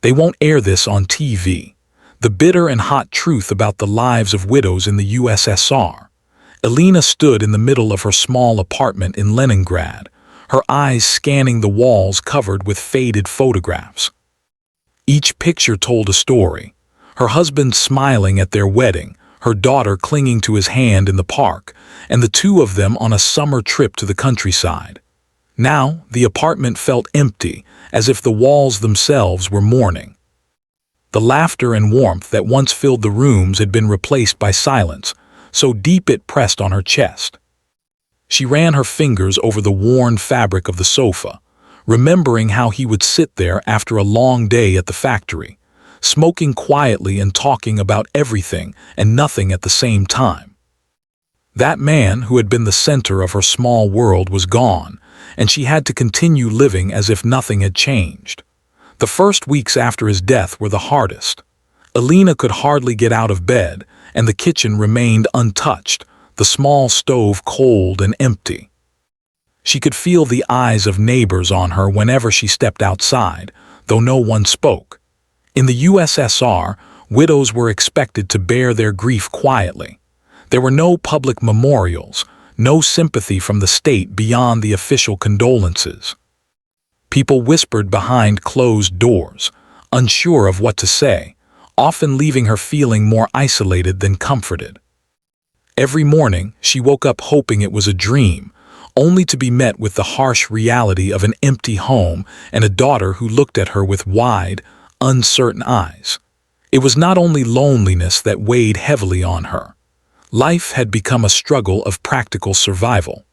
They won't air this on TV. The bitter and hot truth about the lives of widows in the USSR. Alina stood in the middle of her small apartment in Leningrad, her eyes scanning the walls covered with faded photographs. Each picture told a story. Her husband smiling at their wedding, her daughter clinging to his hand in the park, and the two of them on a summer trip to the countryside. Now, the apartment felt empty, as if the walls themselves were mourning. The laughter and warmth that once filled the rooms had been replaced by silence, so deep it pressed on her chest. She ran her fingers over the worn fabric of the sofa, remembering how he would sit there after a long day at the factory, smoking quietly and talking about everything and nothing at the same time. That man who had been the center of her small world was gone, and she had to continue living as if nothing had changed. The first weeks after his death were the hardest. Alina could hardly get out of bed, and the kitchen remained untouched, the small stove cold and empty. She could feel the eyes of neighbors on her whenever she stepped outside, though no one spoke. In the USSR, widows were expected to bear their grief quietly. There were no public memorials, no sympathy from the state beyond the official condolences. People whispered behind closed doors, unsure of what to say, often leaving her feeling more isolated than comforted. Every morning, she woke up hoping it was a dream, only to be met with the harsh reality of an empty home and a daughter who looked at her with wide, uncertain eyes. It was not only loneliness that weighed heavily on her. Life had become a struggle of practical survival.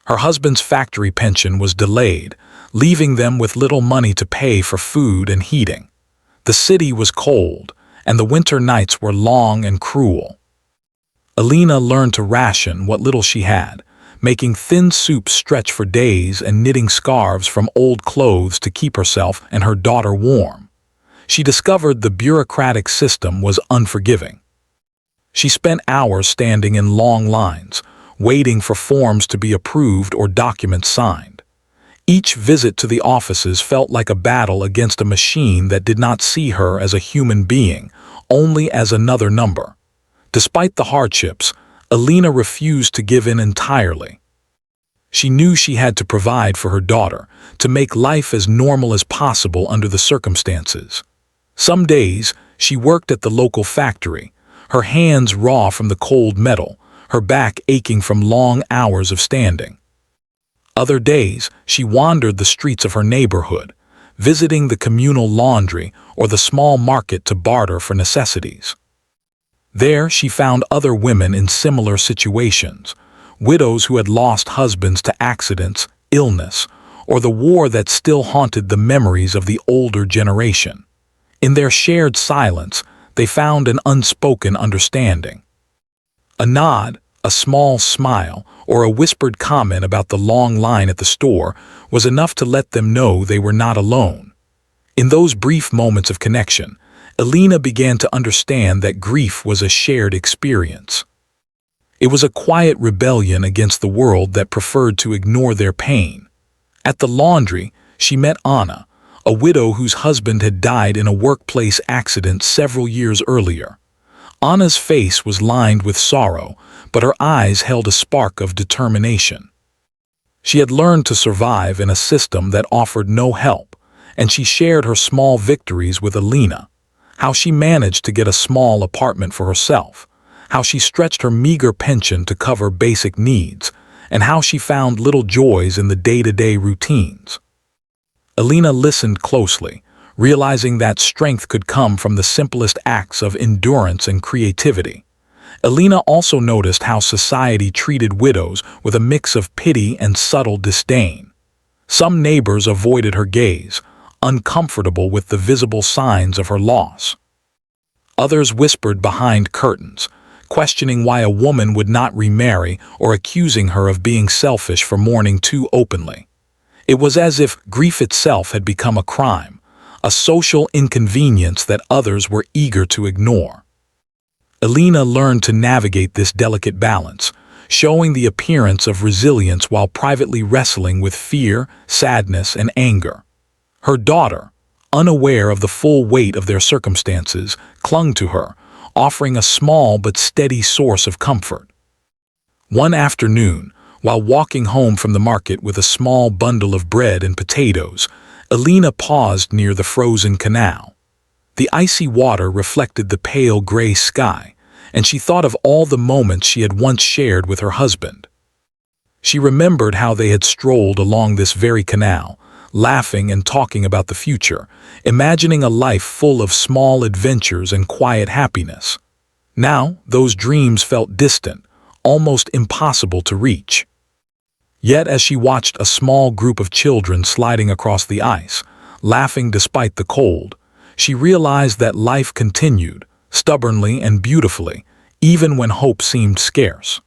Her husband's factory pension was delayed, leaving them with little money to pay for food and heating. The city was cold, and the winter nights were long and cruel. Alina learned to ration what little she had, making thin soups stretch for days and knitting scarves from old clothes to keep herself and her daughter warm. She discovered the bureaucratic system was unforgiving. She spent hours standing in long lines, waiting for forms to be approved or documents signed. Each visit to the offices felt like a battle against a machine that did not see her as a human being, only as another number. Despite the hardships, Alina refused to give in entirely. She knew she had to provide for her daughter, to make life as normal as possible under the circumstances. Some days, she worked at the local factory, her hands raw from the cold metal, her back aching from long hours of standing. Other days, she wandered the streets of her neighborhood, visiting the communal laundry or the small market to barter for necessities. There, she found other women in similar situations, widows who had lost husbands to accidents, illness, or the war that still haunted the memories of the older generation. In their shared silence, they found an unspoken understanding. A nod, a small smile, or a whispered comment about the long line at the store was enough to let them know they were not alone. In those brief moments of connection, Alina began to understand that grief was a shared experience. It was a quiet rebellion against the world that preferred to ignore their pain. At the laundry, she met Anna, a widow whose husband had died in a workplace accident several years earlier. Anna's face was lined with sorrow, but her eyes held a spark of determination. She had learned to survive in a system that offered no help, and she shared her small victories with Alina. How she managed to get a small apartment for herself, how she stretched her meager pension to cover basic needs, and how she found little joys in the day-to-day routines. Alina listened closely, realizing that strength could come from the simplest acts of endurance and creativity. Alina also noticed how society treated widows with a mix of pity and subtle disdain. Some neighbors avoided her gaze, uncomfortable with the visible signs of her loss. Others whispered behind curtains, questioning why a woman would not remarry or accusing her of being selfish for mourning too openly. It was as if grief itself had become a crime, a social inconvenience that others were eager to ignore. Alina learned to navigate this delicate balance, showing the appearance of resilience while privately wrestling with fear, sadness, and anger. Her daughter, unaware of the full weight of their circumstances, clung to her, offering a small but steady source of comfort. One afternoon, while walking home from the market with a small bundle of bread and potatoes, Alina paused near the frozen canal. The icy water reflected the pale gray sky, and she thought of all the moments she had once shared with her husband. She remembered how they had strolled along this very canal, laughing and talking about the future, imagining a life full of small adventures and quiet happiness. Now, those dreams felt distant, almost impossible to reach. Yet as she watched a small group of children sliding across the ice, laughing despite the cold, she realized that life continued, stubbornly and beautifully, even when hope seemed scarce.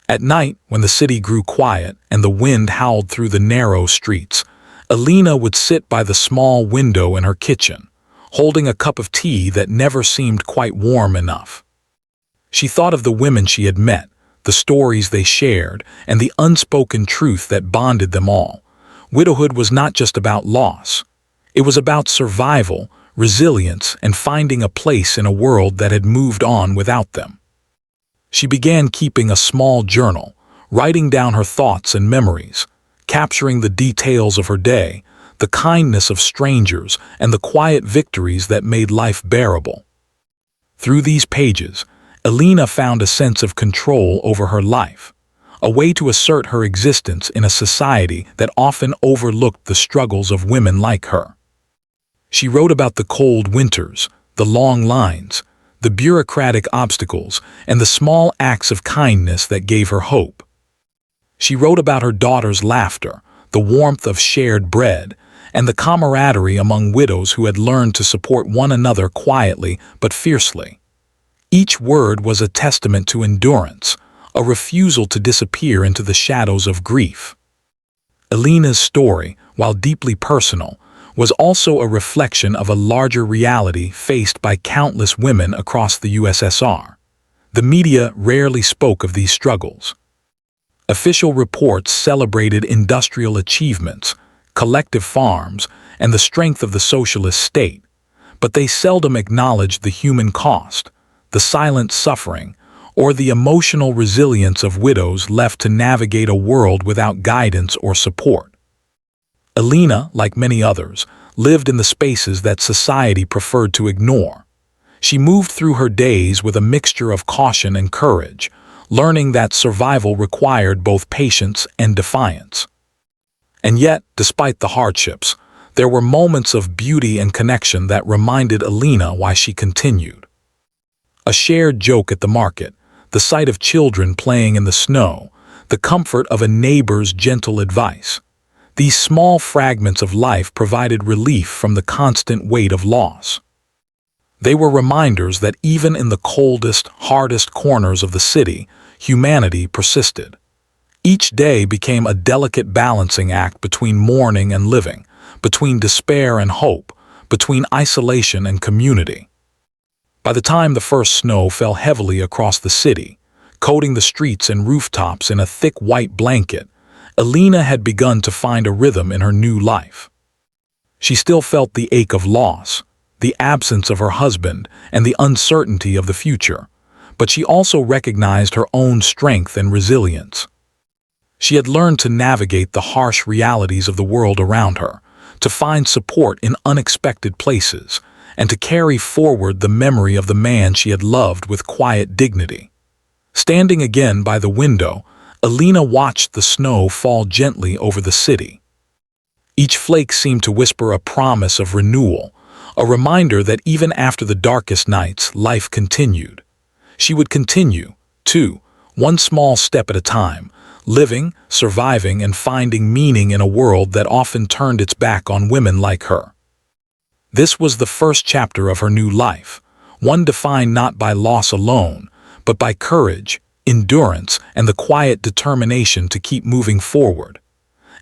At night, when the city grew quiet and the wind howled through the narrow streets, Alina would sit by the small window in her kitchen, holding a cup of tea that never seemed quite warm enough. She thought of the women she had met, the stories they shared, and the unspoken truth that bonded them all. Widowhood was not just about loss. It was about survival, resilience, and finding a place in a world that had moved on without them. She began keeping a small journal, writing down her thoughts and memories, capturing the details of her day, the kindness of strangers, and the quiet victories that made life bearable. Through these pages, Alina found a sense of control over her life, a way to assert her existence in a society that often overlooked the struggles of women like her. She wrote about the cold winters, the long lines, the bureaucratic obstacles, and the small acts of kindness that gave her hope. She wrote about her daughter's laughter, the warmth of shared bread, and the camaraderie among widows who had learned to support one another quietly but fiercely. Each word was a testament to endurance, a refusal to disappear into the shadows of grief. Alina's story, while deeply personal, was also a reflection of a larger reality faced by countless women across the USSR. The media rarely spoke of these struggles. Official reports celebrated industrial achievements, collective farms, and the strength of the socialist state, but they seldom acknowledged the human cost, the silent suffering, or the emotional resilience of widows left to navigate a world without guidance or support. Alina, like many others, lived in the spaces that society preferred to ignore. She moved through her days with a mixture of caution and courage, learning that survival required both patience and defiance. And yet, despite the hardships, there were moments of beauty and connection that reminded Alina why she continued. A shared joke at the market, the sight of children playing in the snow, the comfort of a neighbor's gentle advice. These small fragments of life provided relief from the constant weight of loss. They were reminders that even in the coldest, hardest corners of the city, humanity persisted. Each day became a delicate balancing act between mourning and living, between despair and hope, between isolation and community. By the time the first snow fell heavily across the city, coating the streets and rooftops in a thick white blanket, Alina had begun to find a rhythm in her new life. She still felt the ache of loss, the absence of her husband, and the uncertainty of the future, but she also recognized her own strength and resilience. She had learned to navigate the harsh realities of the world around her, to find support in unexpected places, and to carry forward the memory of the man she had loved with quiet dignity. Standing again by the window, Alina watched the snow fall gently over the city. Each flake seemed to whisper a promise of renewal, a reminder that even after the darkest nights, life continued. She would continue, too, one small step at a time, living, surviving, and finding meaning in a world that often turned its back on women like her. This was the first chapter of her new life, one defined not by loss alone, but by courage, endurance, and the quiet determination to keep moving forward.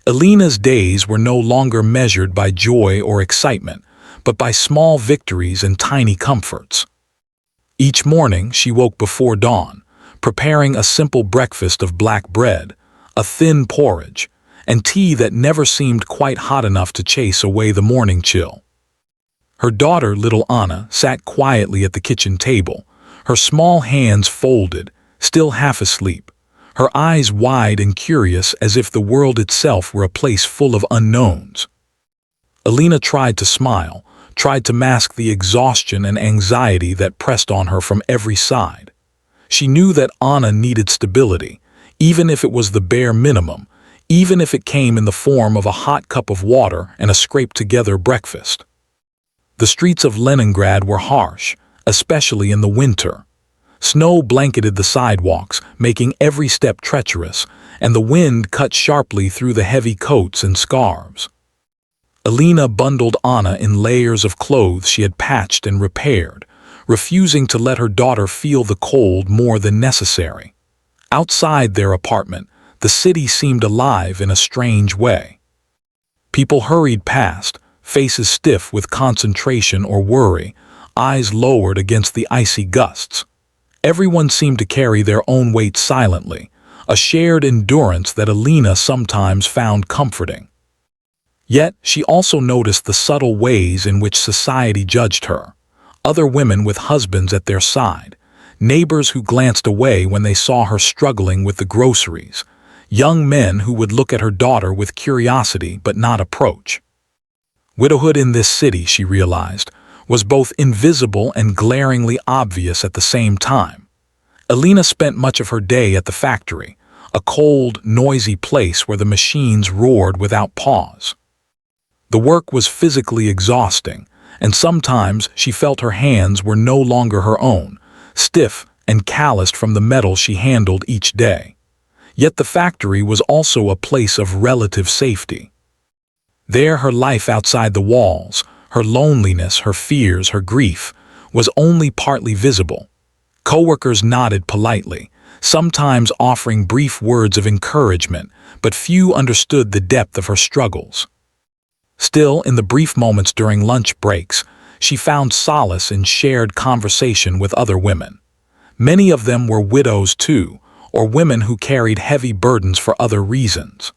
Alina's days were no longer measured by joy or excitement, but by small victories and tiny comforts. Each morning she woke before dawn, preparing a simple breakfast of black bread, a thin porridge, and tea that never seemed quite hot enough to chase away the morning chill. Her daughter, little Anna, sat quietly at the kitchen table, her small hands folded, still half asleep, her eyes wide and curious as if the world itself were a place full of unknowns. Alina tried to smile, tried to mask the exhaustion and anxiety that pressed on her from every side. She knew that Anna needed stability, even if it was the bare minimum, even if it came in the form of a hot cup of water and a scraped-together breakfast. The streets of Leningrad were harsh, especially in the winter. Snow blanketed the sidewalks, making every step treacherous, and the wind cut sharply through the heavy coats and scarves. Alina bundled Anna in layers of clothes she had patched and repaired, refusing to let her daughter feel the cold more than necessary. Outside their apartment, the city seemed alive in a strange way. People hurried past, faces stiff with concentration or worry, eyes lowered against the icy gusts. Everyone seemed to carry their own weight silently, a shared endurance that Alina sometimes found comforting. Yet she also noticed the subtle ways in which society judged her. Other women with husbands at their side, neighbors who glanced away when they saw her struggling with the groceries, young men who would look at her daughter with curiosity but not approach. Widowhood in this city, she realized, was both invisible and glaringly obvious at the same time. Alina spent much of her day at the factory, a cold, noisy place where the machines roared without pause. The work was physically exhausting, and sometimes she felt her hands were no longer her own, stiff and calloused from the metal she handled each day. Yet the factory was also a place of relative safety. There, her life outside the walls, her loneliness, her fears, her grief, was only partly visible. Coworkers nodded politely, sometimes offering brief words of encouragement, but few understood the depth of her struggles. Still, in the brief moments during lunch breaks, she found solace in shared conversation with other women. Many of them were widows too, or women who carried heavy burdens for other reasons.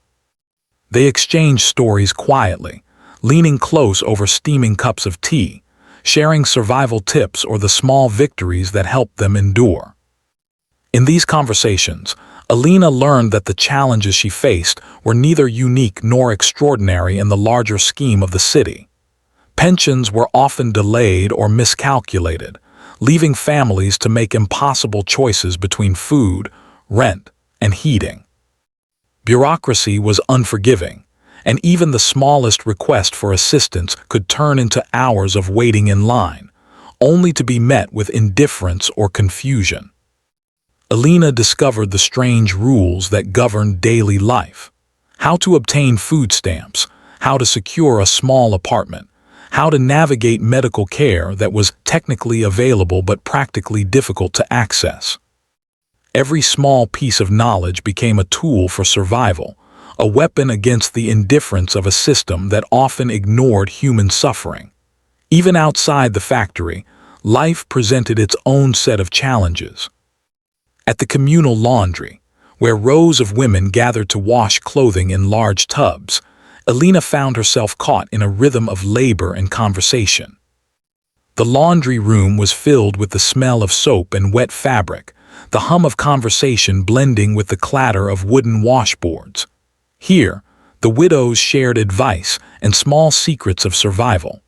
They exchanged stories quietly, leaning close over steaming cups of tea, sharing survival tips or the small victories that helped them endure. In these conversations, Alina learned that the challenges she faced were neither unique nor extraordinary in the larger scheme of the city. Pensions were often delayed or miscalculated, leaving families to make impossible choices between food, rent, and heating. Bureaucracy was unforgiving, and even the smallest request for assistance could turn into hours of waiting in line, only to be met with indifference or confusion. Alina discovered the strange rules that governed daily life: how to obtain food stamps, how to secure a small apartment, how to navigate medical care that was technically available but practically difficult to access. Every small piece of knowledge became a tool for survival, a weapon against the indifference of a system that often ignored human suffering. Even outside the factory, life presented its own set of challenges. At the communal laundry, where rows of women gathered to wash clothing in large tubs, Alina found herself caught in a rhythm of labor and conversation. The laundry room was filled with the smell of soap and wet fabric, the hum of conversation blending with the clatter of wooden washboards. Here, the widows shared advice and small secrets of survival.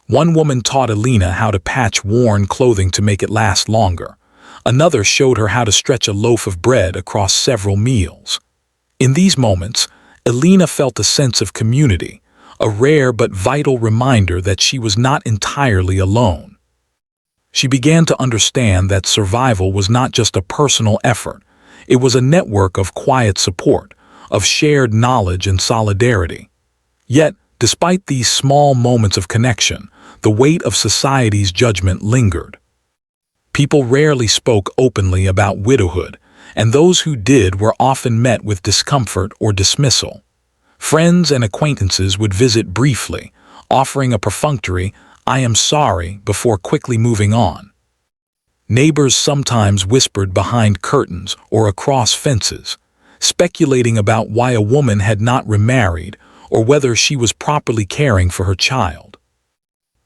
One woman taught Alina how to patch worn clothing to make it last longer. Another showed her how to stretch a loaf of bread across several meals. In these moments, Alina felt a sense of community, a rare but vital reminder that she was not entirely alone. She began to understand that survival was not just a personal effort, it was a network of quiet support, of shared knowledge and solidarity. Yet, despite these small moments of connection, the weight of society's judgment lingered. People rarely spoke openly about widowhood, and those who did were often met with discomfort or dismissal. Friends and acquaintances would visit briefly, offering a perfunctory, "I am sorry," before quickly moving on. Neighbors sometimes whispered behind curtains or across fences, speculating about why a woman had not remarried or whether she was properly caring for her child.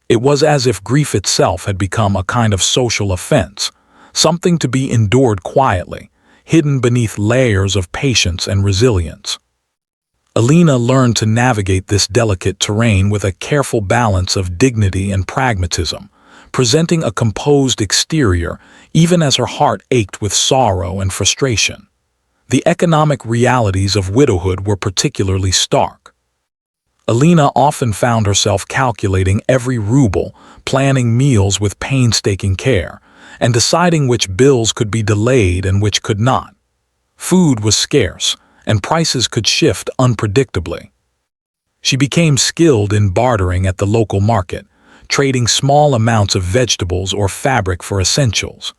It was as if grief itself had become a kind of social offense, something to be endured quietly, hidden beneath layers of patience and resilience. Alina learned to navigate this delicate terrain with a careful balance of dignity and pragmatism, presenting a composed exterior even as her heart ached with sorrow and frustration. The economic realities of widowhood were particularly stark. Alina often found herself calculating every ruble, planning meals with painstaking care, and deciding which bills could be delayed and which could not. Food was scarce, and prices could shift unpredictably. She became skilled in bartering at the local market, trading small amounts of vegetables or fabric for essentials.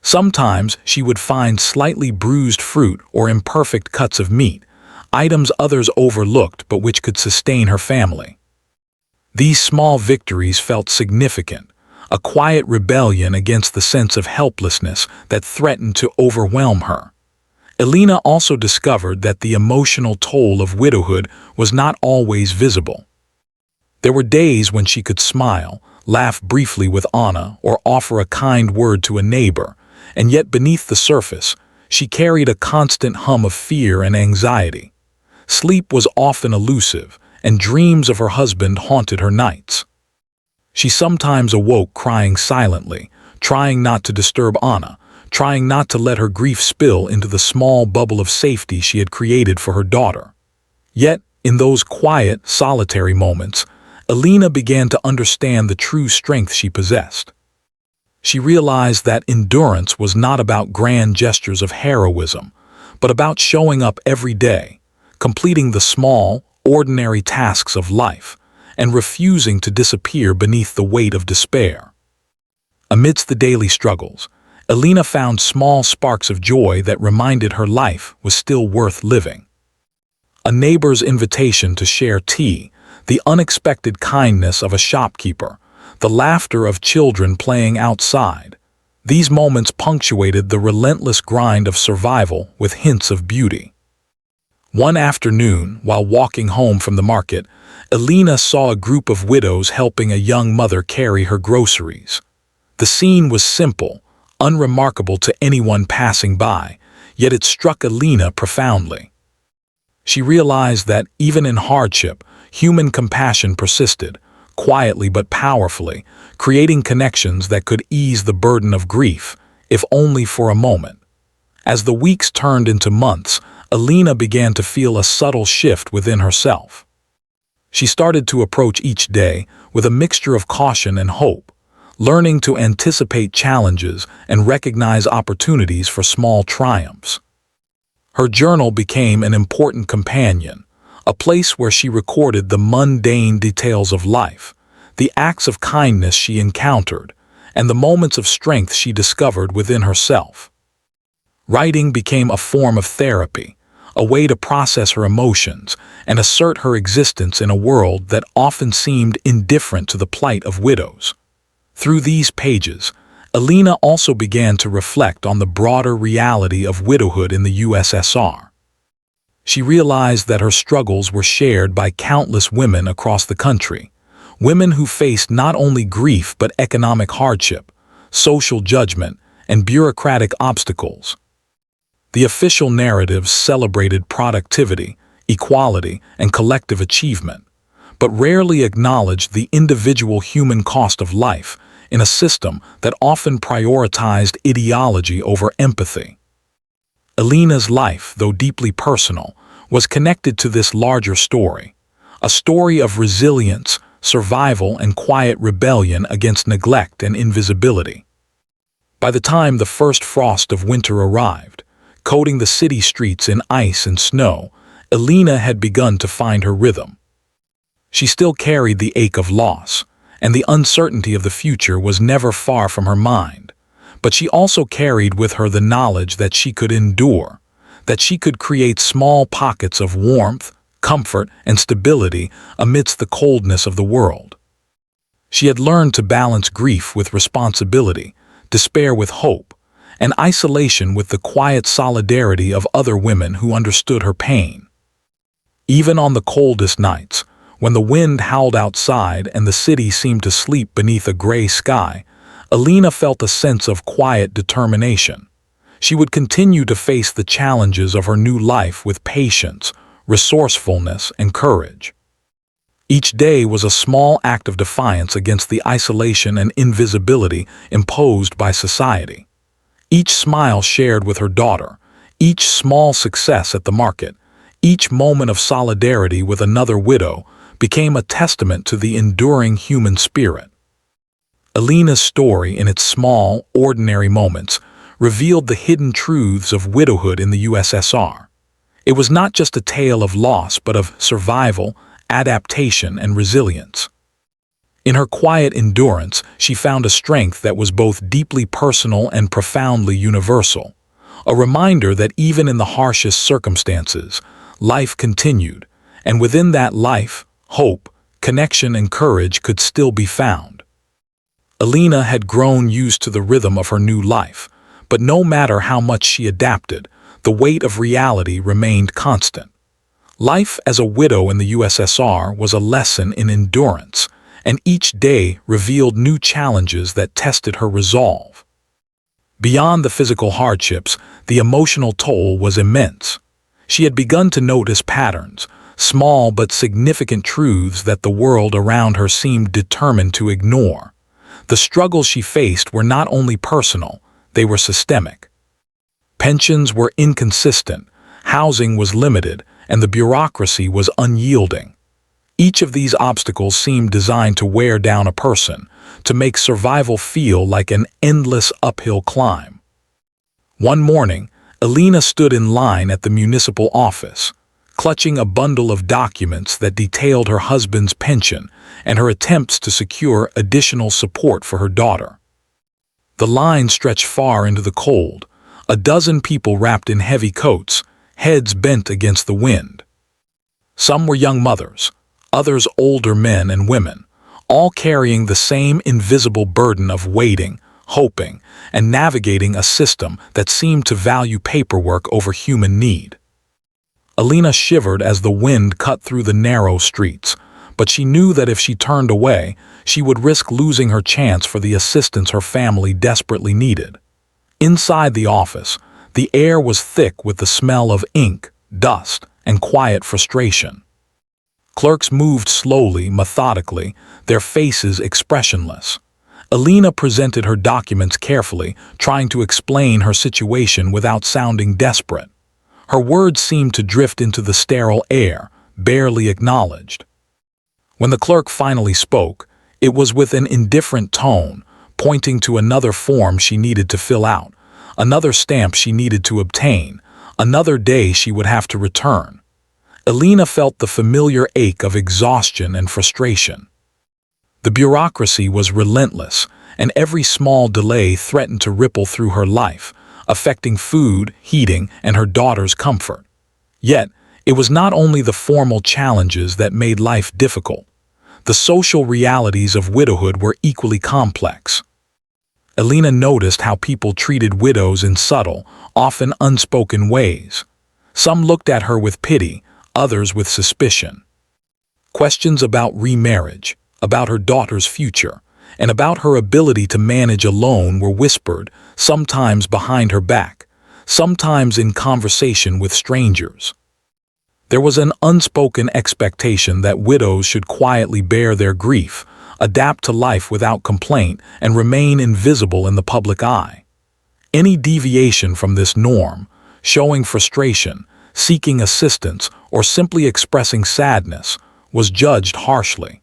Sometimes she would find slightly bruised fruit or imperfect cuts of meat, items others overlooked but which could sustain her family. These small victories felt significant, a quiet rebellion against the sense of helplessness that threatened to overwhelm her. Alina also discovered that the emotional toll of widowhood was not always visible. There were days when she could smile, laugh briefly with Anna, or offer a kind word to a neighbor, and yet beneath the surface, she carried a constant hum of fear and anxiety. Sleep was often elusive, and dreams of her husband haunted her nights. She sometimes awoke crying silently, trying not to disturb Anna, trying not to let her grief spill into the small bubble of safety she had created for her daughter. Yet, in those quiet, solitary moments, Alina began to understand the true strength she possessed. She realized that endurance was not about grand gestures of heroism, but about showing up every day, completing the small, ordinary tasks of life, and refusing to disappear beneath the weight of despair. Amidst the daily struggles, Alina found small sparks of joy that reminded her life was still worth living. A neighbor's invitation to share tea, the unexpected kindness of a shopkeeper, the laughter of children playing outside. These moments punctuated the relentless grind of survival with hints of beauty. One afternoon, while walking home from the market, Alina saw a group of widows helping a young mother carry her groceries. The scene was simple, unremarkable to anyone passing by, yet it struck Alina profoundly. She realized that, even in hardship, human compassion persisted, quietly but powerfully, creating connections that could ease the burden of grief, if only for a moment. As the weeks turned into months, Alina began to feel a subtle shift within herself. She started to approach each day with a mixture of caution and hope, learning to anticipate challenges and recognize opportunities for small triumphs. Her journal became an important companion, a place where she recorded the mundane details of life, the acts of kindness she encountered, and the moments of strength she discovered within herself. Writing became a form of therapy, a way to process her emotions and assert her existence in a world that often seemed indifferent to the plight of widows. Through these pages, Alina also began to reflect on the broader reality of widowhood in the USSR. She realized that her struggles were shared by countless women across the country, women who faced not only grief but economic hardship, social judgment, and bureaucratic obstacles. The official narratives celebrated productivity, equality, and collective achievement, but rarely acknowledged the individual human cost of life in a system that often prioritized ideology over empathy. Alina's life, though deeply personal, was connected to this larger story, a story of resilience, survival, and quiet rebellion against neglect and invisibility. By the time the first frost of winter arrived, coating the city streets in ice and snow, Alina had begun to find her rhythm. She still carried the ache of loss, and the uncertainty of the future was never far from her mind, but she also carried with her the knowledge that she could endure, that she could create small pockets of warmth, comfort, and stability amidst the coldness of the world. She had learned to balance grief with responsibility, despair with hope, and isolation with the quiet solidarity of other women who understood her pain. Even on the coldest nights, When the wind howled outside and the city seemed to sleep beneath a gray sky, Alina felt a sense of quiet determination. She would continue to face the challenges of her new life with patience, resourcefulness, and courage. Each day was a small act of defiance against the isolation and invisibility imposed by society. Each smile shared with her daughter, each small success at the market, each moment of solidarity with another widow became a testament to the enduring human spirit. Alina's story, in its small, ordinary moments, revealed the hidden truths of widowhood in the USSR. It was not just a tale of loss, but of survival, adaptation, and resilience. In her quiet endurance, she found a strength that was both deeply personal and profoundly universal, a reminder that even in the harshest circumstances, life continued, and within that life, hope, connection, and courage could still be found. Alina had grown used to the rhythm of her new life, but no matter how much she adapted, the weight of reality remained constant. Life as a widow in the USSR was a lesson in endurance, and each day revealed new challenges that tested her resolve. Beyond the physical hardships, the emotional toll was immense. She had begun to notice patterns, small but significant truths that the world around her seemed determined to ignore. The struggles she faced were not only personal, they were systemic. Pensions were inconsistent, housing was limited, and the bureaucracy was unyielding. Each of these obstacles seemed designed to wear down a person, to make survival feel like an endless uphill climb. One morning, Alina stood in line at the municipal office, clutching a bundle of documents that detailed her husband's pension and her attempts to secure additional support for her daughter. The line stretched far into the cold, a dozen people wrapped in heavy coats, heads bent against the wind. Some were young mothers, others older men and women, all carrying the same invisible burden of waiting, hoping, and navigating a system that seemed to value paperwork over human need. Alina shivered as the wind cut through the narrow streets, but she knew that if she turned away, she would risk losing her chance for the assistance her family desperately needed. Inside the office, the air was thick with the smell of ink, dust, and quiet frustration. Clerks moved slowly, methodically, their faces expressionless. Alina presented her documents carefully, trying to explain her situation without sounding desperate. Her words seemed to drift into the sterile air, barely acknowledged. When the clerk finally spoke, it was with an indifferent tone, pointing to another form she needed to fill out, another stamp she needed to obtain, another day she would have to return. Alina felt the familiar ache of exhaustion and frustration. The bureaucracy was relentless, and every small delay threatened to ripple through her life, affecting food, heating, and her daughter's comfort. Yet, it was not only the formal challenges that made life difficult. The social realities of widowhood were equally complex. Alina noticed how people treated widows in subtle, often unspoken ways. Some looked at her with pity, others with suspicion. Questions about remarriage, about her daughter's future, and about her ability to manage alone were whispered, sometimes behind her back, sometimes in conversation with strangers. There was an unspoken expectation that widows should quietly bear their grief, adapt to life without complaint, and remain invisible in the public eye. Any deviation from this norm, showing frustration, seeking assistance, or simply expressing sadness, was judged harshly.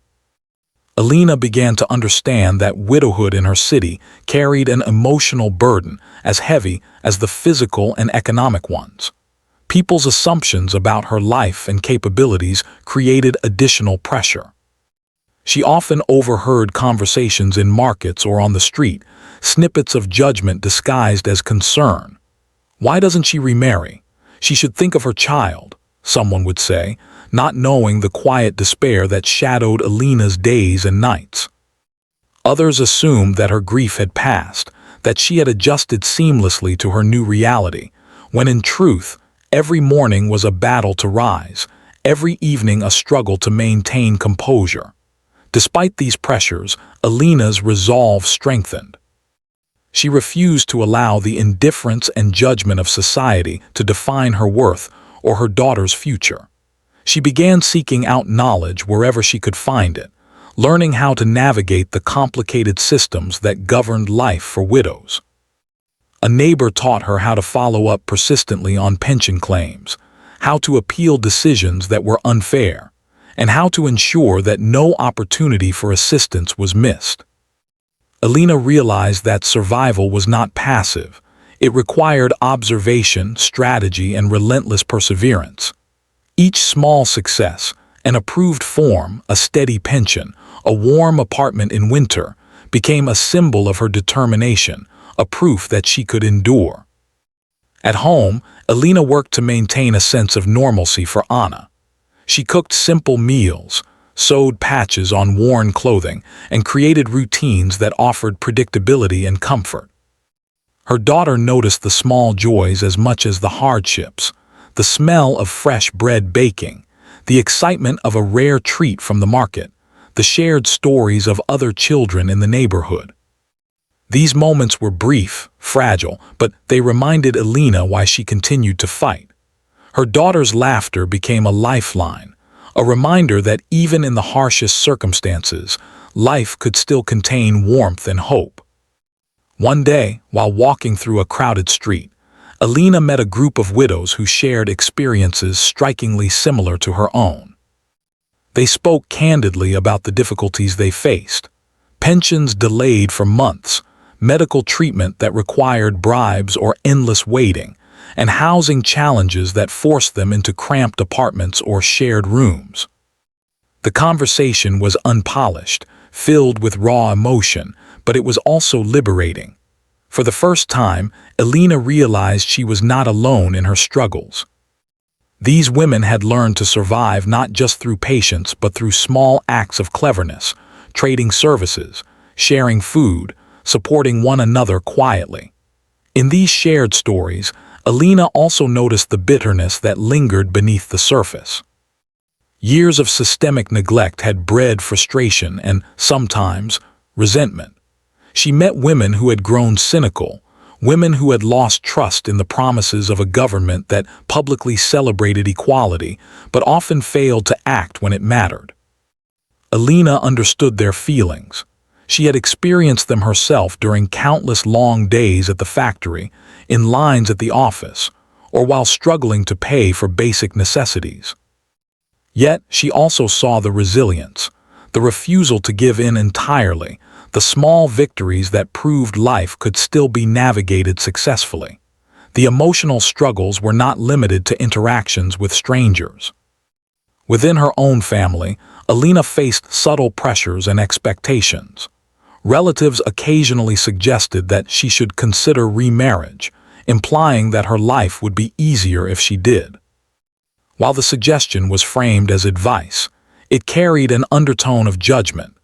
Alina began to understand that widowhood in her city carried an emotional burden as heavy as the physical and economic ones. People's assumptions about her life and capabilities created additional pressure. She often overheard conversations in markets or on the street, snippets of judgment disguised as concern. "Why doesn't she remarry? She should think of her child," someone would say, not knowing the quiet despair that shadowed Alina's days and nights. Others assumed that her grief had passed, that she had adjusted seamlessly to her new reality, when in truth, every morning was a battle to rise, every evening a struggle to maintain composure. Despite these pressures, Alina's resolve strengthened. She refused to allow the indifference and judgment of society to define her worth or her daughter's future. She began seeking out knowledge wherever she could find it, learning how to navigate the complicated systems that governed life for widows. A neighbor taught her how to follow up persistently on pension claims, how to appeal decisions that were unfair, and how to ensure that no opportunity for assistance was missed. Alina realized that survival was not passive. It required observation, strategy, and relentless perseverance. Each small success, an approved form, a steady pension, a warm apartment in winter, became a symbol of her determination, a proof that she could endure. At home, Alina worked to maintain a sense of normalcy for Anna. She cooked simple meals, sewed patches on worn clothing, and created routines that offered predictability and comfort. Her daughter noticed the small joys as much as the hardships, the smell of fresh bread baking, the excitement of a rare treat from the market, the shared stories of other children in the neighborhood. These moments were brief, fragile, but they reminded Alina why she continued to fight. Her daughter's laughter became a lifeline, a reminder that even in the harshest circumstances, life could still contain warmth and hope. One day, while walking through a crowded street, Alina met a group of widows who shared experiences strikingly similar to her own. They spoke candidly about the difficulties they faced: pensions delayed for months, medical treatment that required bribes or endless waiting, and housing challenges that forced them into cramped apartments or shared rooms. The conversation was unpolished, filled with raw emotion, but it was also liberating. For the first time, Alina realized she was not alone in her struggles. These women had learned to survive not just through patience but through small acts of cleverness, trading services, sharing food, supporting one another quietly. In these shared stories, Alina also noticed the bitterness that lingered beneath the surface. Years of systemic neglect had bred frustration and, sometimes, resentment. She met women who had grown cynical, women who had lost trust in the promises of a government that publicly celebrated equality but often failed to act when it mattered. Alina understood their feelings. She had experienced them herself during countless long days at the factory, in lines at the office, or while struggling to pay for basic necessities. Yet she also saw the resilience, the refusal to give in entirely, the small victories that proved life could still be navigated successfully. The emotional struggles were not limited to interactions with strangers. Within her own family, Alina faced subtle pressures and expectations. Relatives occasionally suggested that she should consider remarriage, implying that her life would be easier if she did. While the suggestion was framed as advice, it carried an undertone of judgment,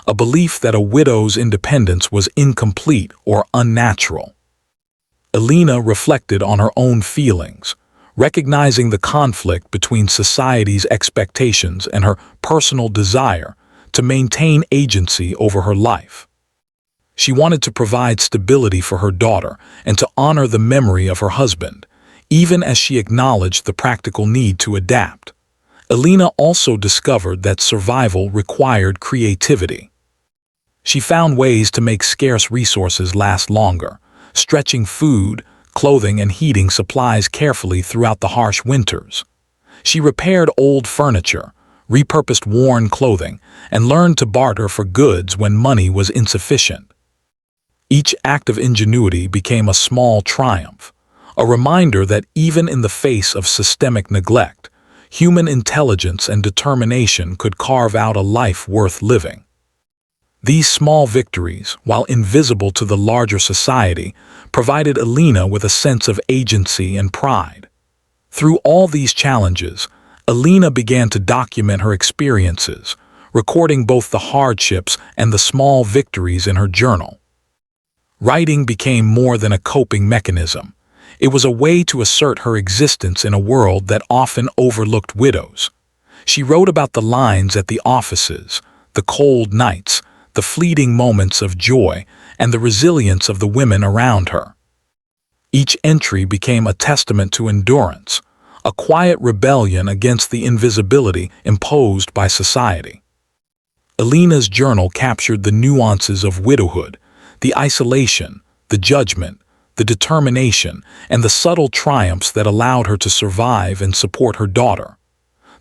a belief that a widow's independence was incomplete or unnatural. Alina reflected on her own feelings, recognizing the conflict between society's expectations and her personal desire to maintain agency over her life. She wanted to provide stability for her daughter and to honor the memory of her husband, even as she acknowledged the practical need to adapt. Alina also discovered that survival required creativity. She found ways to make scarce resources last longer, stretching food, clothing, and heating supplies carefully throughout the harsh winters. She repaired old furniture, repurposed worn clothing, and learned to barter for goods when money was insufficient. Each act of ingenuity became a small triumph, a reminder that even in the face of systemic neglect, human intelligence and determination could carve out a life worth living. These small victories, while invisible to the larger society, provided Alina with a sense of agency and pride. Through all these challenges, Alina began to document her experiences, recording both the hardships and the small victories in her journal. Writing became more than a coping mechanism. It was a way to assert her existence in a world that often overlooked widows. She wrote about the lines at the offices, the cold nights, the fleeting moments of joy, and the resilience of the women around her. Each entry became a testament to endurance, a quiet rebellion against the invisibility imposed by society. Alina's journal captured the nuances of widowhood, the isolation, the judgment, the determination, and the subtle triumphs that allowed her to survive and support her daughter.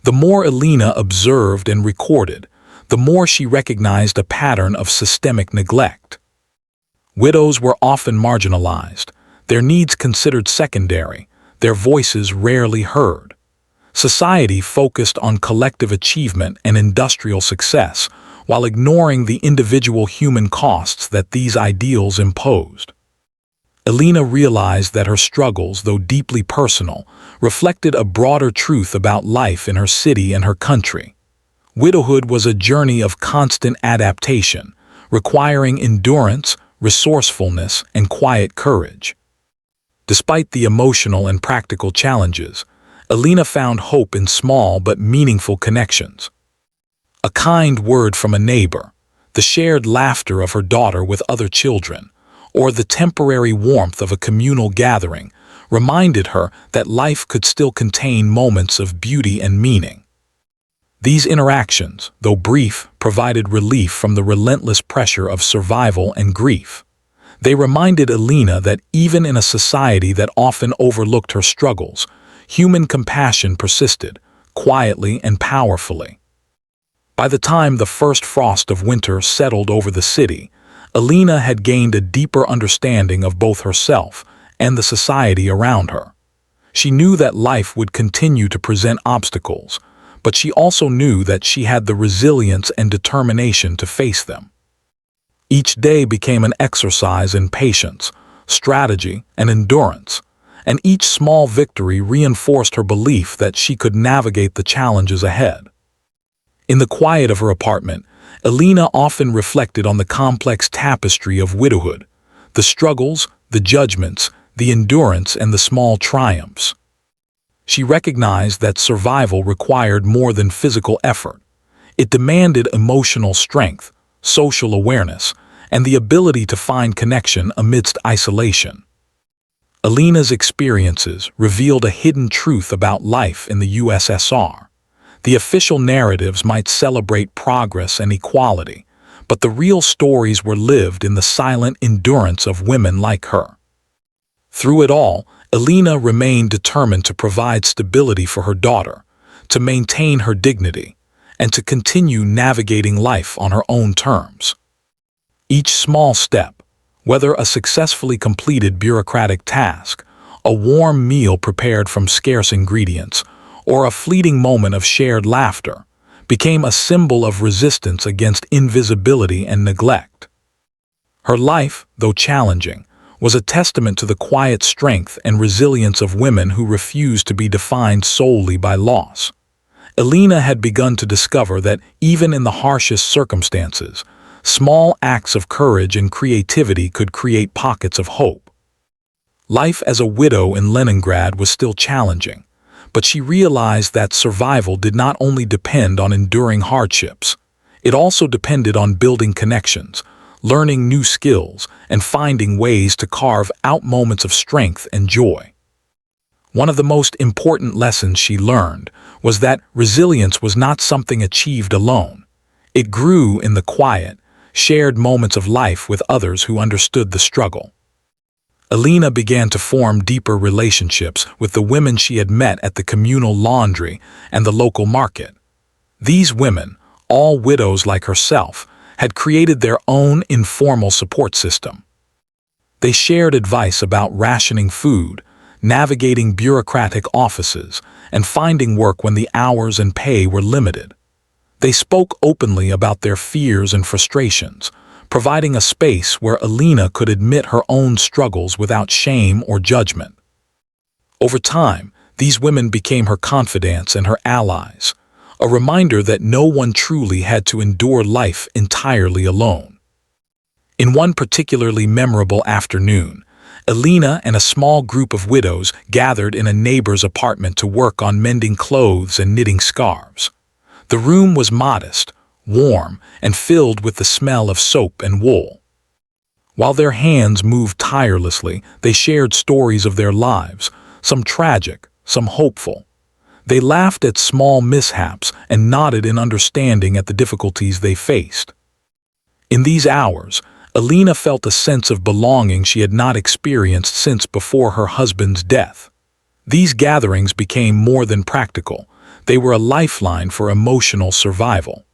The more Alina observed and recorded, the more she recognized a pattern of systemic neglect. Widows were often marginalized, their needs considered secondary, their voices rarely heard. Society focused on collective achievement and industrial success, while ignoring the individual human costs that these ideals imposed. Alina realized that her struggles, though deeply personal, reflected a broader truth about life in her city and her country. Widowhood was a journey of constant adaptation, requiring endurance, resourcefulness, and quiet courage. Despite the emotional and practical challenges, Alina found hope in small but meaningful connections. A kind word from a neighbor, the shared laughter of her daughter with other children, or the temporary warmth of a communal gathering reminded her that life could still contain moments of beauty and meaning. These interactions, though brief, provided relief from the relentless pressure of survival and grief. They reminded Alina that even in a society that often overlooked her struggles, human compassion persisted, quietly and powerfully. By the time the first frost of winter settled over the city, Alina had gained a deeper understanding of both herself and the society around her. She knew that life would continue to present obstacles, but she also knew that she had the resilience and determination to face them. Each day became an exercise in patience, strategy, and endurance, and each small victory reinforced her belief that she could navigate the challenges ahead. In the quiet of her apartment, Alina often reflected on the complex tapestry of widowhood, the struggles, the judgments, the endurance, and the small triumphs. She recognized that survival required more than physical effort. It demanded emotional strength, social awareness, and the ability to find connection amidst isolation. Alina's experiences revealed a hidden truth about life in the USSR. The official narratives might celebrate progress and equality, but the real stories were lived in the silent endurance of women like her. Through it all, Alina remained determined to provide stability for her daughter, to maintain her dignity, and to continue navigating life on her own terms. Each small step, whether a successfully completed bureaucratic task, a warm meal prepared from scarce ingredients, or a fleeting moment of shared laughter, became a symbol of resistance against invisibility and neglect. Her life, though challenging, was a testament to the quiet strength and resilience of women who refused to be defined solely by loss. Alina had begun to discover that even in the harshest circumstances, small acts of courage and creativity could create pockets of hope. Life as a widow in Leningrad was still challenging, but she realized that survival did not only depend on enduring hardships. It also depended on building connections, learning new skills, and finding ways to carve out moments of strength and joy. One of the most important lessons she learned was that resilience was not something achieved alone. It grew in the quiet, shared moments of life with others who understood the struggle. Alina began to form deeper relationships with the women she had met at the communal laundry and the local market. These women, all widows like herself, had created their own informal support system. They shared advice about rationing food, navigating bureaucratic offices, and finding work when the hours and pay were limited. They spoke openly about their fears and frustrations, providing a space where Alina could admit her own struggles without shame or judgment. Over time, these women became her confidants and her allies, a reminder that no one truly had to endure life entirely alone. In one particularly memorable afternoon, Alina and a small group of widows gathered in a neighbor's apartment to work on mending clothes and knitting scarves. The room was modest, warm, and filled with the smell of soap and wool. While their hands moved tirelessly, they shared stories of their lives, some tragic, some hopeful. They laughed at small mishaps and nodded in understanding at the difficulties they faced. In these hours, Alina felt a sense of belonging she had not experienced since before her husband's death. These gatherings became more than practical. They were a lifeline for emotional survival.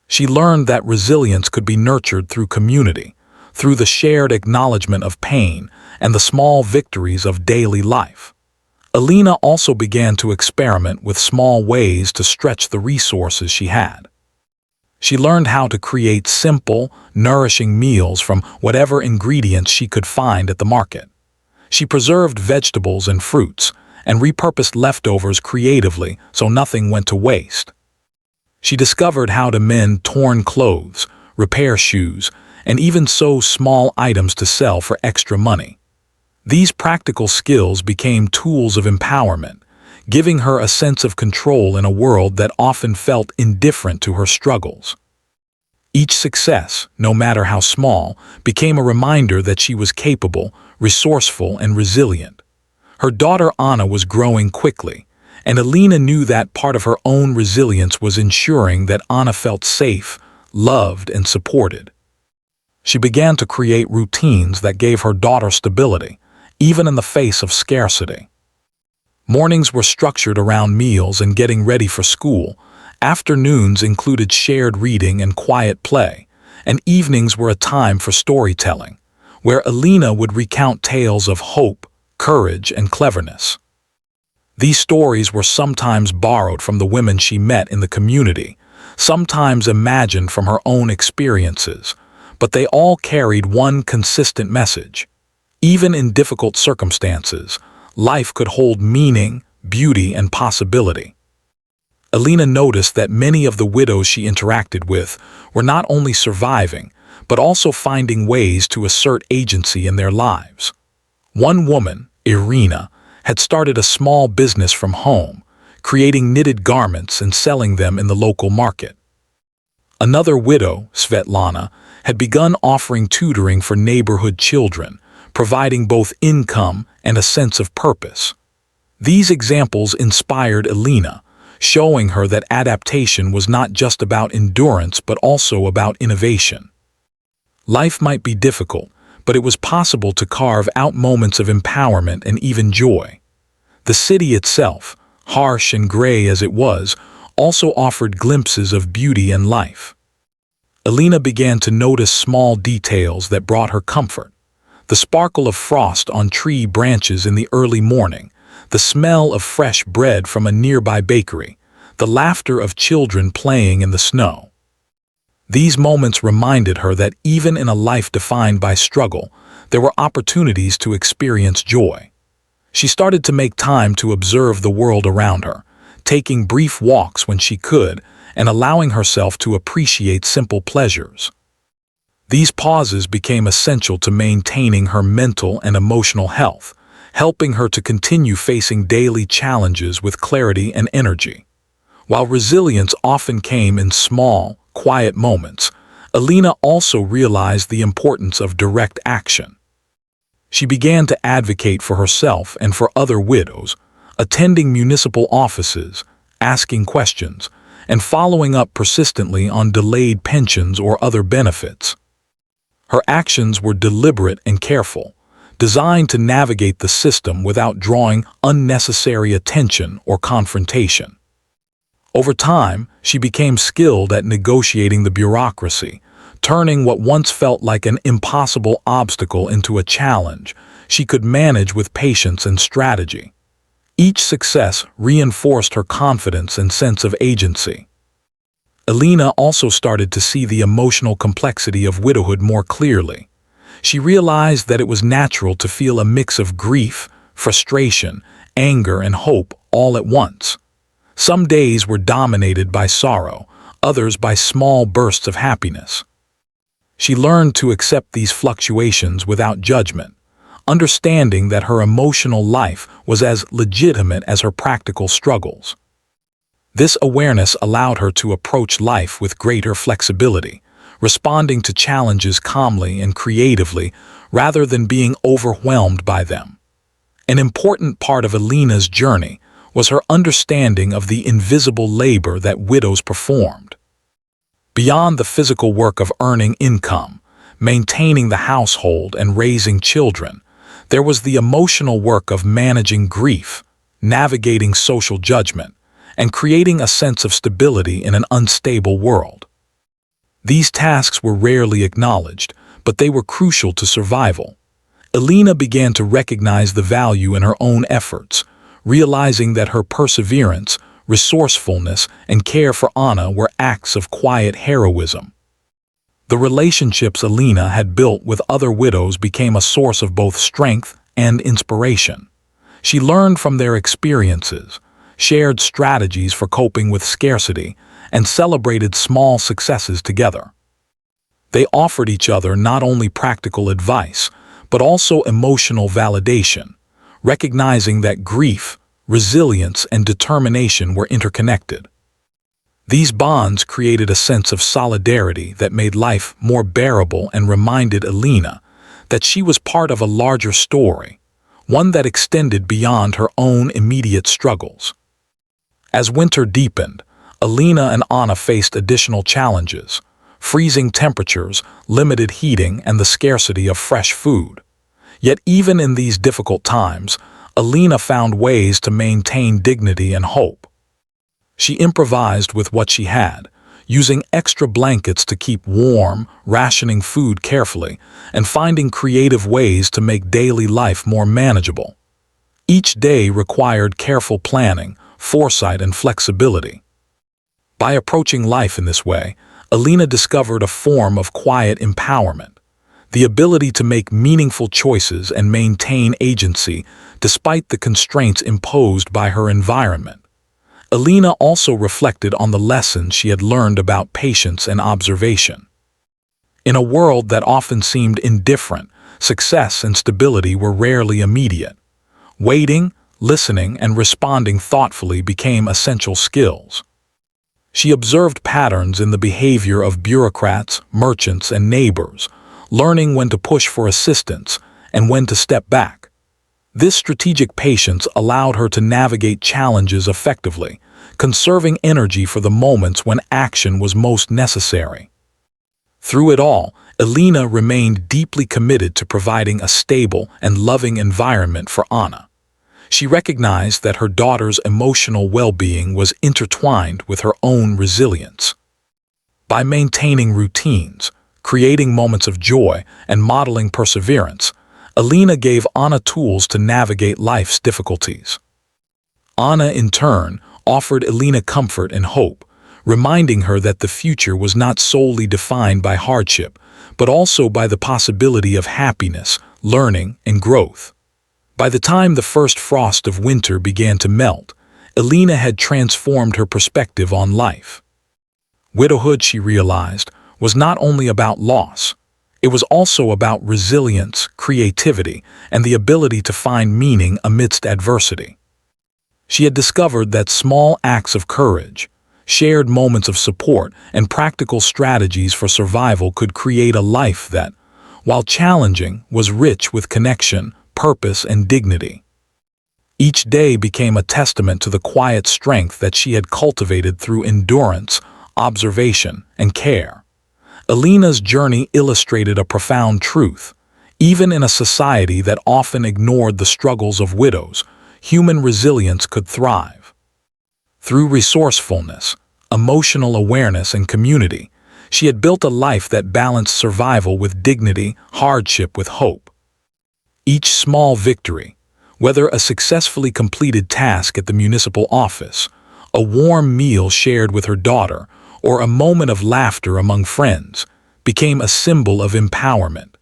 She learned that resilience could be nurtured through community, through the shared acknowledgement of pain and the small victories of daily life. Alina also began to experiment with small ways to stretch the resources she had. She learned how to create simple, nourishing meals from whatever ingredients she could find at the market. She preserved vegetables and fruits, and repurposed leftovers creatively so nothing went to waste. She discovered how to mend torn clothes, repair shoes, and even sew small items to sell for extra money. These practical skills became tools of empowerment, giving her a sense of control in a world that often felt indifferent to her struggles. Each success, no matter how small, became a reminder that she was capable, resourceful, and resilient. Her daughter Anna was growing quickly, and Alina knew that part of her own resilience was ensuring that Anna felt safe, loved, and supported. She began to create routines that gave her daughter stability, even in the face of scarcity. Mornings were structured around meals and getting ready for school. Afternoons included shared reading and quiet play, and evenings were a time for storytelling, where Alina would recount tales of hope, courage, and cleverness. These stories were sometimes borrowed from the women she met in the community, sometimes imagined from her own experiences, but they all carried one consistent message. Even in difficult circumstances, life could hold meaning, beauty, and possibility. Alina noticed that many of the widows she interacted with were not only surviving, but also finding ways to assert agency in their lives. One woman, Irina, had started a small business from home, creating knitted garments and selling them in the local market. Another widow, Svetlana, had begun offering tutoring for neighborhood children, providing both income and a sense of purpose. These examples inspired Alina, showing her that adaptation was not just about endurance but also about innovation. Life might be difficult, but it was possible to carve out moments of empowerment and even joy. The city itself, harsh and gray as it was, also offered glimpses of beauty and life. Alina began to notice small details that brought her comfort. The sparkle of frost on tree branches in the early morning, the smell of fresh bread from a nearby bakery, the laughter of children playing in the snow. These moments reminded her that even in a life defined by struggle, there were opportunities to experience joy. She started to make time to observe the world around her, taking brief walks when she could, and allowing herself to appreciate simple pleasures. These pauses became essential to maintaining her mental and emotional health, helping her to continue facing daily challenges with clarity and energy. While resilience often came in small, quiet moments, Alina also realized the importance of direct action. She began to advocate for herself and for other widows, attending municipal offices, asking questions, and following up persistently on delayed pensions or other benefits. Her actions were deliberate and careful, designed to navigate the system without drawing unnecessary attention or confrontation. Over time, she became skilled at negotiating the bureaucracy, turning what once felt like an impossible obstacle into a challenge she could manage with patience and strategy. Each success reinforced her confidence and sense of agency. Alina also started to see the emotional complexity of widowhood more clearly. She realized that it was natural to feel a mix of grief, frustration, anger, and hope all at once. Some days were dominated by sorrow, others by small bursts of happiness. She learned to accept these fluctuations without judgment, understanding that her emotional life was as legitimate as her practical struggles. This awareness allowed her to approach life with greater flexibility, responding to challenges calmly and creatively rather than being overwhelmed by them. An important part of Alina's journey was her understanding of the invisible labor that widows performed. Beyond the physical work of earning income, maintaining the household, and raising children, there was the emotional work of managing grief, navigating social judgment, and creating a sense of stability in an unstable world. These tasks were rarely acknowledged, but they were crucial to survival. Alina began to recognize the value in her own efforts, realizing that her perseverance, resourcefulness, and care for Anna were acts of quiet heroism. The relationships Alina had built with other widows became a source of both strength and inspiration. She learned from their experiences, shared strategies for coping with scarcity, and celebrated small successes together. They offered each other not only practical advice, but also emotional validation, recognizing that grief, resilience, and determination were interconnected. These bonds created a sense of solidarity that made life more bearable and reminded Alina that she was part of a larger story, one that extended beyond her own immediate struggles. As winter deepened, Alina and Anna faced additional challenges: freezing temperatures, limited heating, and the scarcity of fresh food. Yet even in these difficult times, Alina found ways to maintain dignity and hope. She improvised with what she had, using extra blankets to keep warm, rationing food carefully, and finding creative ways to make daily life more manageable. Each day required careful planning, foresight, and flexibility. By approaching life in this way, Alina discovered a form of quiet empowerment, the ability to make meaningful choices and maintain agency despite the constraints imposed by her environment. Alina also reflected on the lessons she had learned about patience and observation. In a world that often seemed indifferent, success and stability were rarely immediate. Waiting, listening, and responding thoughtfully became essential skills. She observed patterns in the behavior of bureaucrats, merchants, and neighbors, learning when to push for assistance and when to step back. This strategic patience allowed her to navigate challenges effectively, conserving energy for the moments when action was most necessary. Through it all, Alina remained deeply committed to providing a stable and loving environment for Anna. She recognized that her daughter's emotional well-being was intertwined with her own resilience. By maintaining routines, creating moments of joy, and modeling perseverance, Alina gave Anna tools to navigate life's difficulties. Anna, in turn, offered Alina comfort and hope, reminding her that the future was not solely defined by hardship, but also by the possibility of happiness, learning, and growth. By the time the first frost of winter began to melt, Alina had transformed her perspective on life. Widowhood, she realized, was not only about loss. It was also about resilience, creativity, and the ability to find meaning amidst adversity. She had discovered that small acts of courage, shared moments of support, and practical strategies for survival could create a life that, while challenging, was rich with connection, purpose, and dignity. Each day became a testament to the quiet strength that she had cultivated through endurance, observation, and care. Alina's journey illustrated a profound truth. Even in a society that often ignored the struggles of widows, human resilience could thrive. Through resourcefulness, emotional awareness, and community, she had built a life that balanced survival with dignity, hardship with hope. Each small victory, whether a successfully completed task at the municipal office, a warm meal shared with her daughter, or a moment of laughter among friends, became a symbol of empowerment.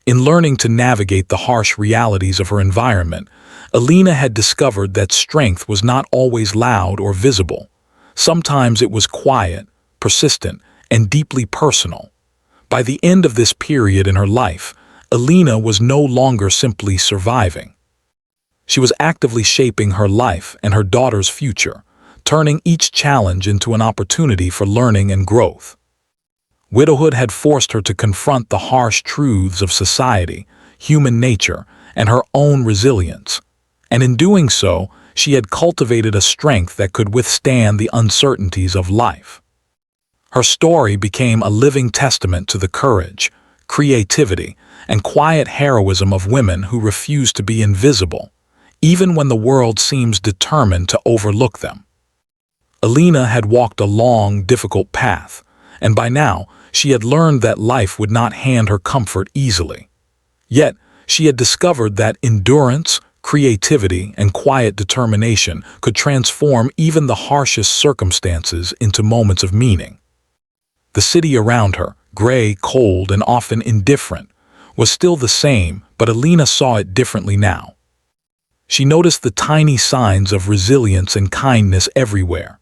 In learning to navigate the harsh realities of her environment, Alina had discovered that strength was not always loud or visible. Sometimes it was quiet, persistent, and deeply personal. By the end of this period in her life, Alina was no longer simply surviving. She was actively shaping her life and her daughter's future, turning each challenge into an opportunity for learning and growth. Widowhood had forced her to confront the harsh truths of society, human nature, and her own resilience, and in doing so, she had cultivated a strength that could withstand the uncertainties of life. Her story became a living testament to the courage, creativity, and quiet heroism of women who refuse to be invisible, even when the world seems determined to overlook them. Alina had walked a long, difficult path, and by now she had learned that life would not hand her comfort easily. Yet, she had discovered that endurance, creativity, and quiet determination could transform even the harshest circumstances into moments of meaning. The city around her, gray, cold, and often indifferent, was still the same, but Alina saw it differently now. She noticed the tiny signs of resilience and kindness everywhere.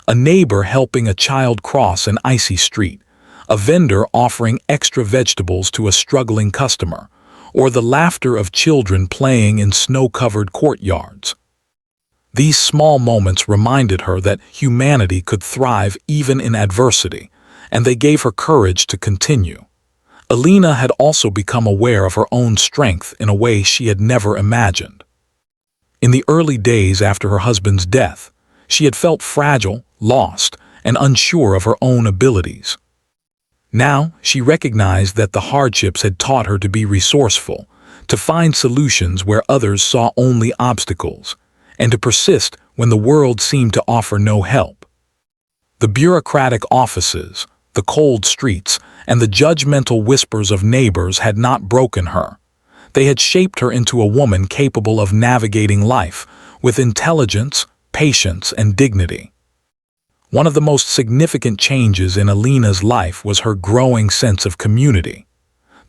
A neighbor helping a child cross an icy street, a vendor offering extra vegetables to a struggling customer, or the laughter of children playing in snow-covered courtyards. These small moments reminded her that humanity could thrive even in adversity, and they gave her courage to continue. Alina had also become aware of her own strength in a way she had never imagined. In the early days after her husband's death, she had felt fragile, lost, and unsure of her own abilities. Now, she recognized that the hardships had taught her to be resourceful, to find solutions where others saw only obstacles, and to persist when the world seemed to offer no help. The bureaucratic offices, the cold streets, and the judgmental whispers of neighbors had not broken her. They had shaped her into a woman capable of navigating life with intelligence, patience, and dignity. One of the most significant changes in Alina's life was her growing sense of community.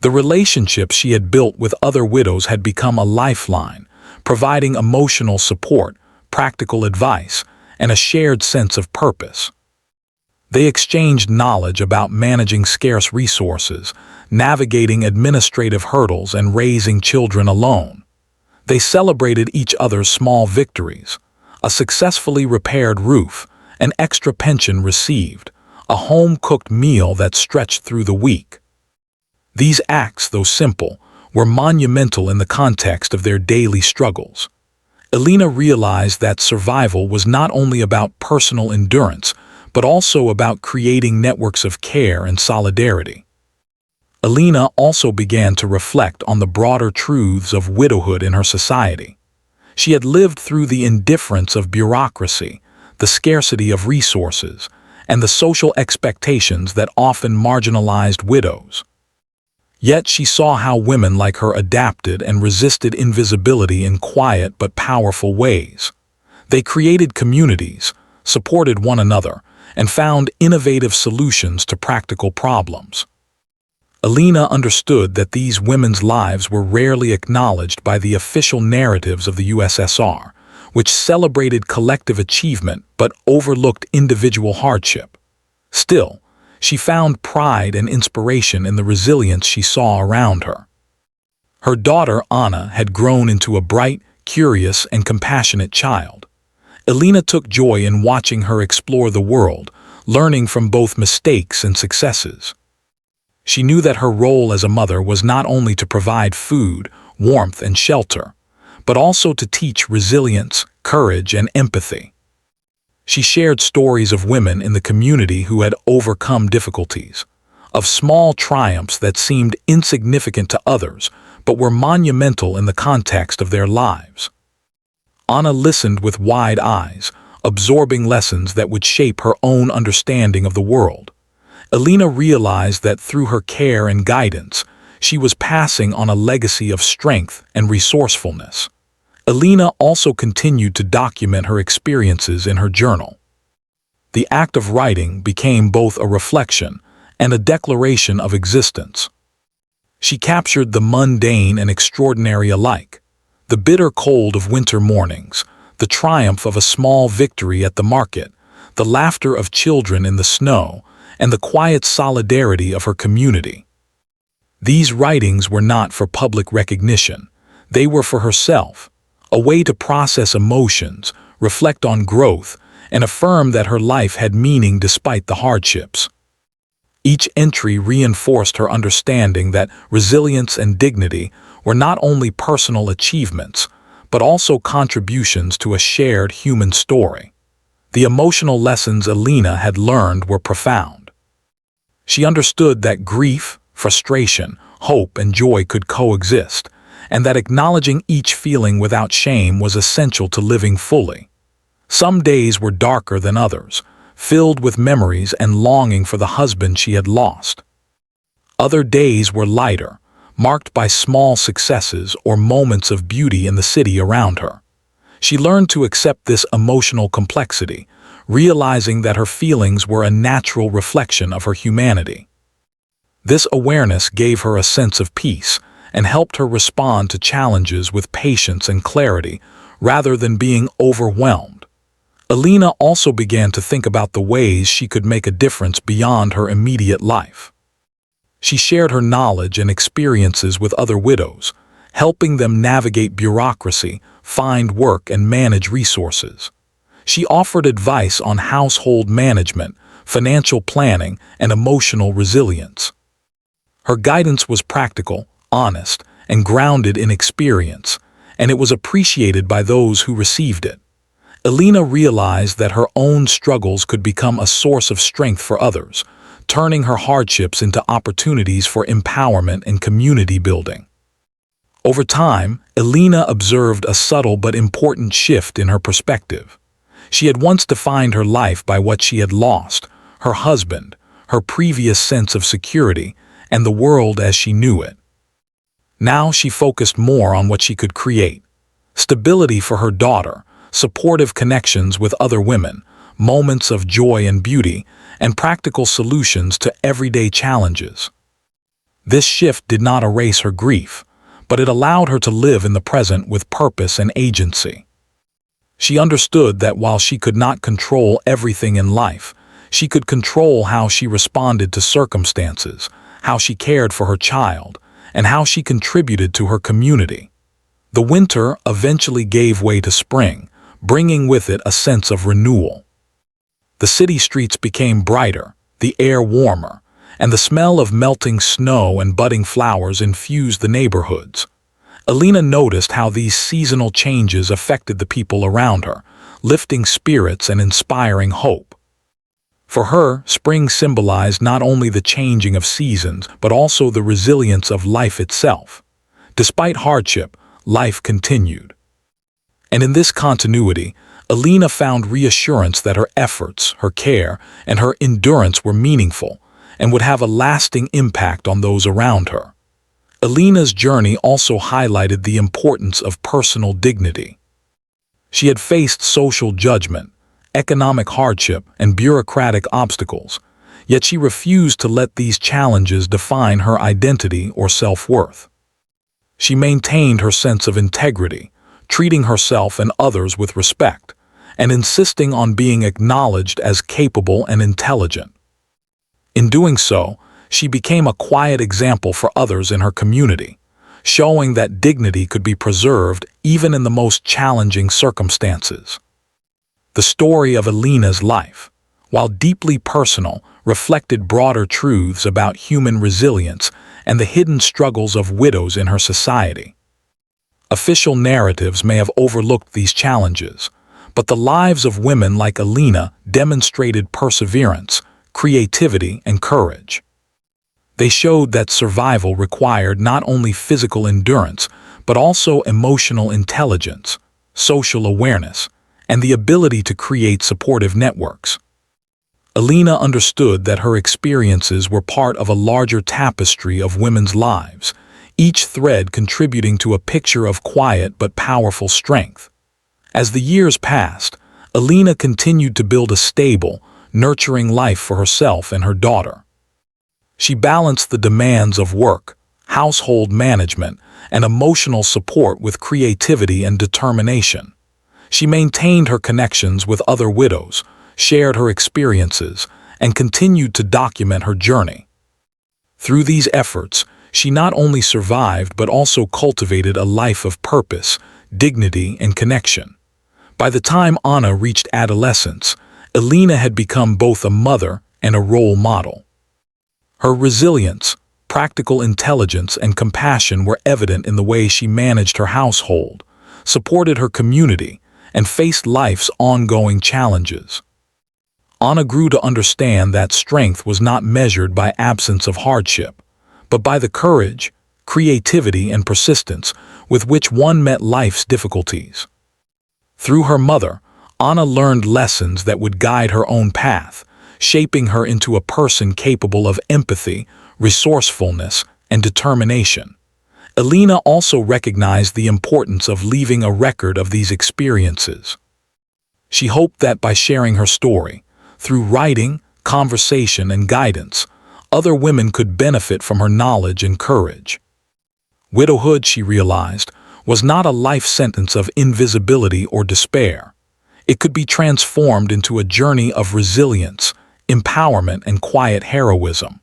The relationships she had built with other widows had become a lifeline, providing emotional support, practical advice, and a shared sense of purpose. They exchanged knowledge about managing scarce resources, navigating administrative hurdles, and raising children alone. They celebrated each other's small victories: a successfully repaired roof, an extra pension received, a home-cooked meal that stretched through the week. These acts, though simple, were monumental in the context of their daily struggles. Alina realized that survival was not only about personal endurance, but also about creating networks of care and solidarity. Alina also began to reflect on the broader truths of widowhood in her society. She had lived through the indifference of bureaucracy, the scarcity of resources, and the social expectations that often marginalized widows. Yet she saw how women like her adapted and resisted invisibility in quiet but powerful ways. They created communities, supported one another, and found innovative solutions to practical problems. Alina understood that these women's lives were rarely acknowledged by the official narratives of the USSR, which celebrated collective achievement but overlooked individual hardship. Still, she found pride and inspiration in the resilience she saw around her. Her daughter, Anna, had grown into a bright, curious, and compassionate child. Alina took joy in watching her explore the world, learning from both mistakes and successes. She knew that her role as a mother was not only to provide food, warmth, and shelter, but also to teach resilience, courage, and empathy. She shared stories of women in the community who had overcome difficulties, of small triumphs that seemed insignificant to others, but were monumental in the context of their lives. Anna listened with wide eyes, absorbing lessons that would shape her own understanding of the world. Alina realized that through her care and guidance, she was passing on a legacy of strength and resourcefulness. Alina also continued to document her experiences in her journal. The act of writing became both a reflection and a declaration of existence. She captured the mundane and extraordinary alike, the bitter cold of winter mornings, the triumph of a small victory at the market, the laughter of children in the snow, and the quiet solidarity of her community. These writings were not for public recognition. They were for herself, a way to process emotions, reflect on growth, and affirmed that her life had meaning despite the hardships. Each entry reinforced her understanding that resilience and dignity were not only personal achievements, but also contributions to a shared human story. The emotional lessons Alina had learned were profound. She understood that grief, frustration, hope, and joy could coexist, and that acknowledging each feeling without shame was essential to living fully. Some days were darker than others, filled with memories and longing for the husband she had lost. Other days were lighter, marked by small successes or moments of beauty in the city around her. She learned to accept this emotional complexity, realizing that her feelings were a natural reflection of her humanity. This awareness gave her a sense of peace and helped her respond to challenges with patience and clarity rather than being overwhelmed. Alina also began to think about the ways she could make a difference beyond her immediate life. She shared her knowledge and experiences with other widows, helping them navigate bureaucracy, find work, and manage resources. She offered advice on household management, financial planning, and emotional resilience. Her guidance was practical, honest, and grounded in experience, and it was appreciated by those who received it. Alina realized that her own struggles could become a source of strength for others, turning her hardships into opportunities for empowerment and community building. Over time, Alina observed a subtle but important shift in her perspective. She had once defined her life by what she had lost: her husband, her previous sense of security, and the world as she knew it. Now she focused more on what she could create: stability for her daughter, supportive connections with other women, moments of joy and beauty, and practical solutions to everyday challenges. This shift did not erase her grief, but it allowed her to live in the present with purpose and agency. She understood that while she could not control everything in life, she could control how she responded to circumstances, how she cared for her child, and how she contributed to her community. The winter eventually gave way to spring, bringing with it a sense of renewal. The city streets became brighter, the air warmer, and the smell of melting snow and budding flowers infused the neighborhoods. Alina noticed how these seasonal changes affected the people around her, lifting spirits and inspiring hope. For her, spring symbolized not only the changing of seasons, but also the resilience of life itself. Despite hardship, life continued. And in this continuity, Alina found reassurance that her efforts, her care, and her endurance were meaningful and would have a lasting impact on those around her. Alina's journey also highlighted the importance of personal dignity. She had faced social judgment, economic hardship, and bureaucratic obstacles, yet she refused to let these challenges define her identity or self-worth. She maintained her sense of integrity, treating herself and others with respect, and insisting on being acknowledged as capable and intelligent. In doing so, she became a quiet example for others in her community, showing that dignity could be preserved even in the most challenging circumstances. The story of Alina's life, while deeply personal, reflected broader truths about human resilience and the hidden struggles of widows in her society. Official narratives may have overlooked these challenges, but the lives of women like Alina demonstrated perseverance, creativity, and courage. They showed that survival required not only physical endurance, but also emotional intelligence, social awareness, and the ability to create supportive networks. Alina understood that her experiences were part of a larger tapestry of women's lives, each thread contributing to a picture of quiet but powerful strength. As the years passed, Alina continued to build a stable, nurturing life for herself and her daughter. She balanced the demands of work, household management, and emotional support with creativity and determination. She maintained her connections with other widows, shared her experiences, and continued to document her journey. Through these efforts, she not only survived but also cultivated a life of purpose, dignity, and connection. By the time Anna reached adolescence, Alina had become both a mother and a role model. Her resilience, practical intelligence, and compassion were evident in the way she managed her household, supported her community, and faced life's ongoing challenges. Anna grew to understand that strength was not measured by absence of hardship, but by the courage, creativity, and persistence with which one met life's difficulties. Through her mother, Anna learned lessons that would guide her own path, shaping her into a person capable of empathy, resourcefulness, and determination. Alina also recognized the importance of leaving a record of these experiences. She hoped that by sharing her story, through writing, conversation, and guidance, other women could benefit from her knowledge and courage. Widowhood, she realized, was not a life sentence of invisibility or despair. It could be transformed into a journey of resilience, empowerment, and quiet heroism.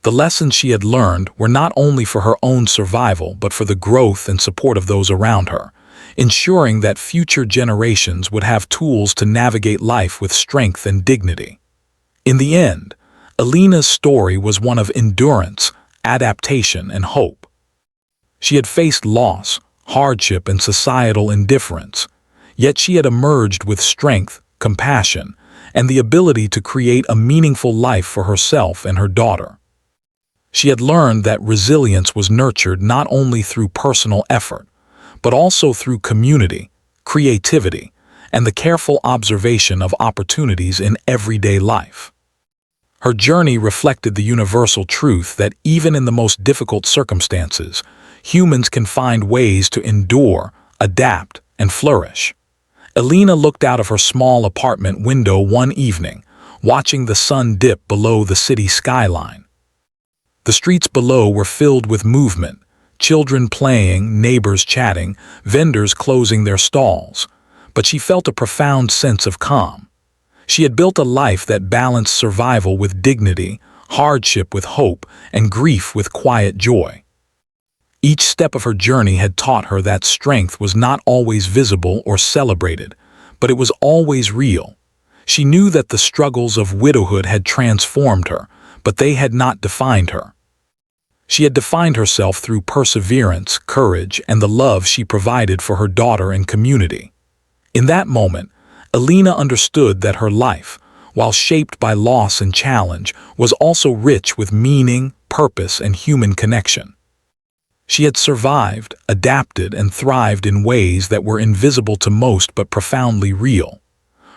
The lessons she had learned were not only for her own survival but for the growth and support of those around her, ensuring that future generations would have tools to navigate life with strength and dignity. In the end, Alina's story was one of endurance, adaptation, and hope. She had faced loss, hardship, and societal indifference, yet she had emerged with strength, compassion, and the ability to create a meaningful life for herself and her daughter. She had learned that resilience was nurtured not only through personal effort, but also through community, creativity, and the careful observation of opportunities in everyday life. Her journey reflected the universal truth that even in the most difficult circumstances, humans can find ways to endure, adapt, and flourish. Alina looked out of her small apartment window one evening, watching the sun dip below the city skyline. The streets below were filled with movement, children playing, neighbors chatting, vendors closing their stalls, but she felt a profound sense of calm. She had built a life that balanced survival with dignity, hardship with hope, and grief with quiet joy. Each step of her journey had taught her that strength was not always visible or celebrated, but it was always real. She knew that the struggles of widowhood had transformed her, but they had not defined her. She had defined herself through perseverance, courage, and the love she provided for her daughter and community. In that moment, Alina understood that her life, while shaped by loss and challenge, was also rich with meaning, purpose, and human connection. She had survived, adapted, and thrived in ways that were invisible to most but profoundly real.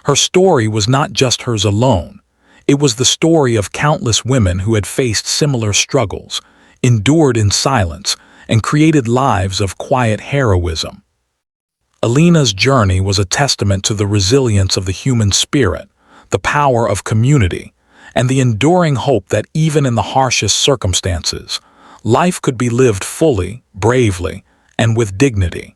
Her story was not just hers alone. It was the story of countless women who had faced similar struggles, endured in silence, and created lives of quiet heroism. Alina's journey was a testament to the resilience of the human spirit, the power of community, and the enduring hope that even in the harshest circumstances, life could be lived fully, bravely, and with dignity.